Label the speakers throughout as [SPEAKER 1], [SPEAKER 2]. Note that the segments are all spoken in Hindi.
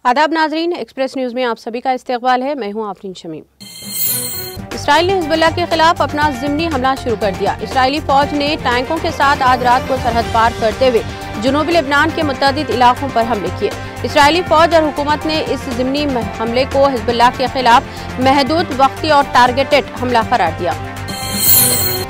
[SPEAKER 1] आदाब नाजरीन, एक्सप्रेस न्यूज में आप सभी का इस्तकबाल है। मैं हूं आफरीन शमीम। इसराइल ने हिजबुल्लाह के खिलाफ अपना ज़िमनी हमला शुरू कर दिया। इसराइली फौज ने टैंकों के साथ आज रात को सरहद पार करते हुए जुनूबी लेबनान के मुतअद्दिद इलाकों पर हमले किए। इसराइली फौज और हुकूमत ने इस ज़िमनी हमले को हिजबुल्लाह के खिलाफ महदूद, वक्ती और टारगेटेड हमला करार दिया।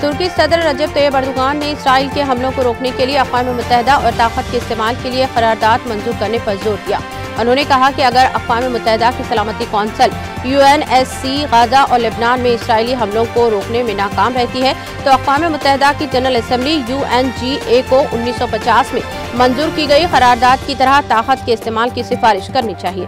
[SPEAKER 1] तुर्की सदर रजब तैयब अर्दोगान ने इसराइल के हमलों को रोकने के लिए अक़वाम मुत्तहिदा और ताकत के इस्तेमाल के लिए करारदाद मंजूर करने पर जोर दिया। उन्होंने कहा कि अगर अक़वाम मुत्तहिदा की सलामती कौंसिल UNSC गाजा और लेबनान में इसराइली हमलों को रोकने में नाकाम रहती है तो अक़वाम मुत्तहिदा की जनरल असम्बली UNGA को 1950 में मंजूर की गई करारदाद की तरह ताकत के इस्तेमाल की सिफारिश करनी चाहिए।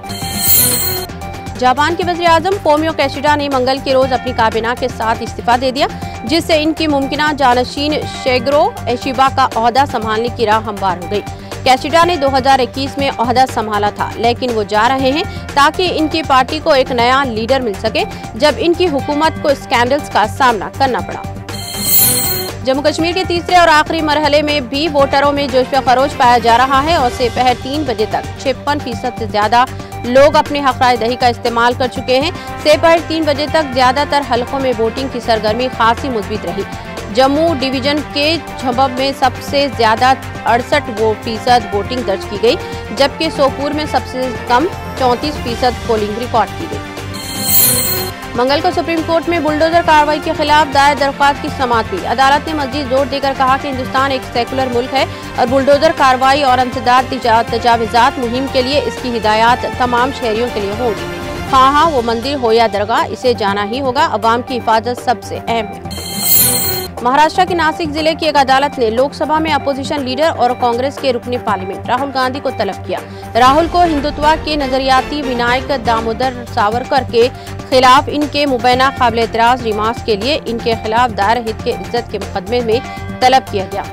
[SPEAKER 1] जापान के वज़ीर-ए-आज़म फोमियो किशिडा ने मंगल के रोज अपनी काबीना के साथ इस्तीफा दे दिया, जिससे इनकी मुमकिना जानशीन शिगेरो इशिबा का ओहदा संभालने की राह हमवार हो गई। किशिडा ने 2021 में ओहदा संभाला था, लेकिन वो जा रहे हैं ताकि इनकी पार्टी को एक नया लीडर मिल सके जब इनकी हुकूमत को स्कैंडल्स का सामना करना पड़ा। जम्मू कश्मीर के तीसरे और आखिरी मरहले में भी वोटरों में जोश व खरोश पाया जा रहा है और दोपहर 3 बजे तक 56% से ज्यादा लोग अपने हक राय दही का इस्तेमाल कर चुके हैं। दोपहर 3 बजे तक ज्यादातर हलकों में वोटिंग की सरगर्मी खासी मुस्बित रही। जम्मू डिवीजन के झंबब में सबसे ज्यादा 68% वोटिंग दर्ज की गई, जबकि सोपुर में सबसे कम 34% पोलिंग रिकॉर्ड की गई। मंगल को सुप्रीम कोर्ट में बुलडोजर कार्रवाई के खिलाफ दायर दरख्वास्त की समाअत हुई। अदालत ने मजीद जोर देकर कहा कि हिंदुस्तान एक सेकुलर मुल्क है और बुलडोजर कार्रवाई और अंसदार तजाविजात मुहिम के लिए इसकी हिदायत तमाम शहरियों के लिए होगी। हाँ, वो मंदिर हो या दरगाह, इसे जाना ही होगा। अवाम की हिफाजत सबसे अहम है। महाराष्ट्र के नासिक जिले की एक अदालत ने लोकसभा में अपोजिशन लीडर और कांग्रेस के रुकने पार्लियामेंट राहुल गांधी को तलब किया। राहुल को हिंदुत्व के नजरियाती विनायक दामोदर सावरकर के खिलाफ इनके मुबैना काबिल एतराज रिमार्क्स के लिए इनके खिलाफ दायर हित के इज्जत के मुकदमे में तलब किया गया।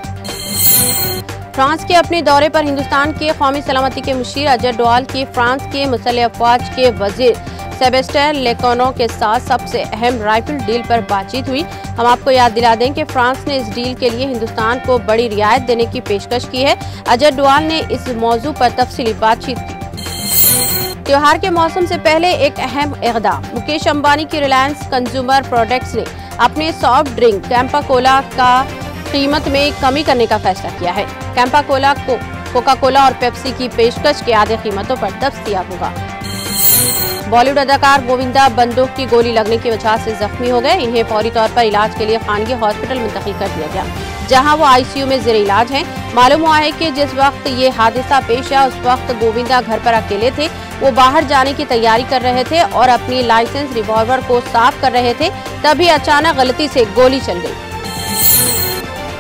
[SPEAKER 1] फ्रांस के अपने दौरे पर हिंदुस्तान के कौमी सलामती के मुशीर अजहर डोवाल की फ्रांस के मुसल्लह अफवाज के वजीर सेबेस्टियन लेकॉनो के साथ सबसे अहम राइफल डील पर बातचीत हुई। हम आपको याद दिला दें कि फ्रांस ने इस डील के लिए हिंदुस्तान को बड़ी रियायत देने की पेशकश की है। अजहर डोवाल ने इस मौजू पर तफसीली बातचीत की। त्योहार के मौसम से पहले एक अहम इक़दाम, मुकेश अंबानी की रिलायंस कंज्यूमर प्रोडक्ट्स ने अपने सॉफ्ट ड्रिंक कैंपा कोला का कीमत में कमी करने का फैसला किया है। कैंपा कोला को कोका कोला और पेप्सी की पेशकश के आधे कीमतों पर दस्तयाब होगा। बॉलीवुड अदाकार गोविंदा बंदूक की गोली लगने की वजह से जख्मी हो गए। इन्हें फौरी तौर पर इलाज के लिए खानगी हॉस्पिटल मुंतकिल कर दिया गया, जहां वो ICU में जेर इलाज हैं। मालूम हुआ है कि जिस वक्त ये हादसा पेश आया उस वक्त गोविंदा घर पर अकेले थे। वो बाहर जाने की तैयारी कर रहे थे और अपनी लाइसेंस रिवॉल्वर को साफ कर रहे थे, तभी अचानक गलती से गोली चल गई।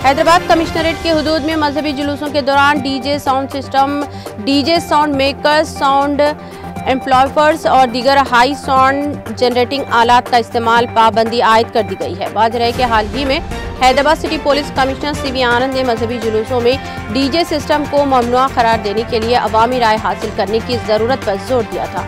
[SPEAKER 1] हैदराबाद कमिश्नरेट के हुदूद में मजहबी जुलूसों के दौरान DJ sound system, DJ sound makers, sound amplifiers और दीगर हाई साउंड जनरेटिंग आलात का इस्तेमाल पाबंदी आयद कर दी गई है। वाज़ेह है कि हाल ही में Hyderabad city police commissioner CV आनंद ने मजहबी जुलूसों में DJ सिस्टम को ममनुआ करार देने के लिए अवामी राय हासिल करने की जरूरत पर जोर दिया था।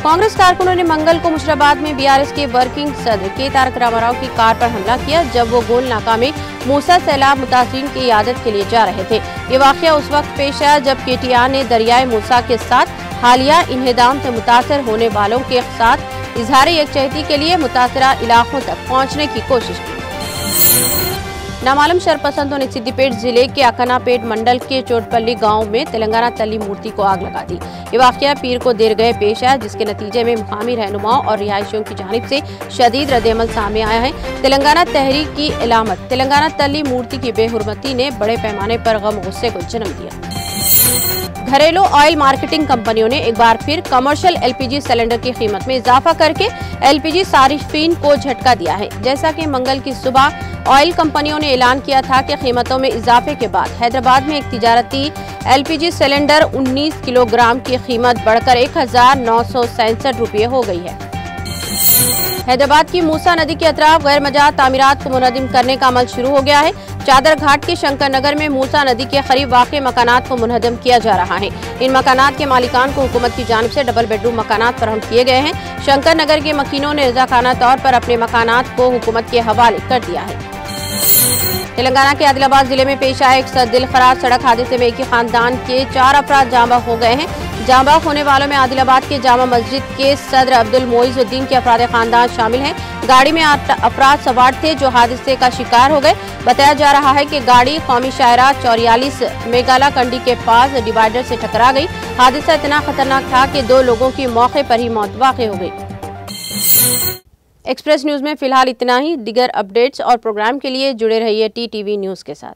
[SPEAKER 1] कांग्रेस कारकुनों ने मंगल को मुशराबाद में BRS के वर्किंग सदर के तारक रामाराव की कार पर हमला किया जब वो गोल नाका में मूसा सैलाब मुतासिरीन की इयादत के लिए जा रहे थे। ये वाकया उस वक्त पेश आया जब KTR ने दरियाए मूसा के साथ हालिया इन्हेदाम से मुतासर होने वालों के साथ इजहार यकजहती के लिए मुतासरा इलाकों तक पहुँचने की कोशिश की। नामालूम शरपसंदों ने सिद्दीपेट जिले के अकनापेट मंडल के चोटपल्ली गांव में तेलंगाना तल्ली मूर्ति को आग लगा दी। ये वाकया पीर को देर गए पेश आया, जिसके नतीजे में मुकामी रहनुमाओं और रिहायशियों की जानिब से शदीद रद्द-ए-अमल सामने आया है। तेलंगाना तहरीक की इलामत तेलंगाना तल्ली मूर्ति की बेहुरमती ने बड़े पैमाने पर गम गुस्से को जन्म दिया। घरेलू ऑयल मार्केटिंग कंपनियों ने एक बार फिर कमर्शियल LPG सिलेंडर की कीमत में इजाफा करके LPG सारिफीन को झटका दिया है। जैसा कि मंगल की सुबह ऑयल कंपनियों ने ऐलान किया था कि कीमतों में इजाफे के बाद हैदराबाद में एक तिजारती LPG सिलेंडर 19 किलोग्राम की कीमत बढ़कर 1967 रुपये हो गई है। हैदराबाद की मूसा नदी के अतराफ गैर मजाज तामीरात को मुनहदिम करने का अमल शुरू हो गया है। चादर घाट के शंकर नगर में मूसा नदी के करीब वाक़े मकानात को मुनहदिम किया जा रहा है। इन मकानात के मालिकान को हुकूमत की जानिब से डबल बेडरूम मकानात फराहम किए गए हैं। शंकर नगर के मकीनों ने रज़ाकाना तौर पर अपने मकानात को हुकूमत के हवाले कर दिया है। तेलंगाना के आदिलाबाद जिले में पेश आए एक दिल खराब सड़क हादसे में एक ही खानदान के 4 अफराद जाँ बहक हो गए हैं। जाँ बहक होने वालों में आदिलाबाद के जामा मस्जिद के सदर अब्दुल मोइजुद्दीन के अफराद खानदान शामिल हैं। गाड़ी में 8 अफराद सवार थे जो हादसे का शिकार हो गए। बताया जा रहा है कि गाड़ी कौमी शाहराह 44 मेघाला कंडी के पास डिवाइडर से टकरा गई। हादसा इतना खतरनाक था कि 2 लोगों की मौके पर ही मौत वाक़ई हो गई। एक्सप्रेस न्यूज में फिलहाल इतना ही। दीगर अपडेट्स और प्रोग्राम के लिए जुड़े रहिए TTV न्यूज के साथ।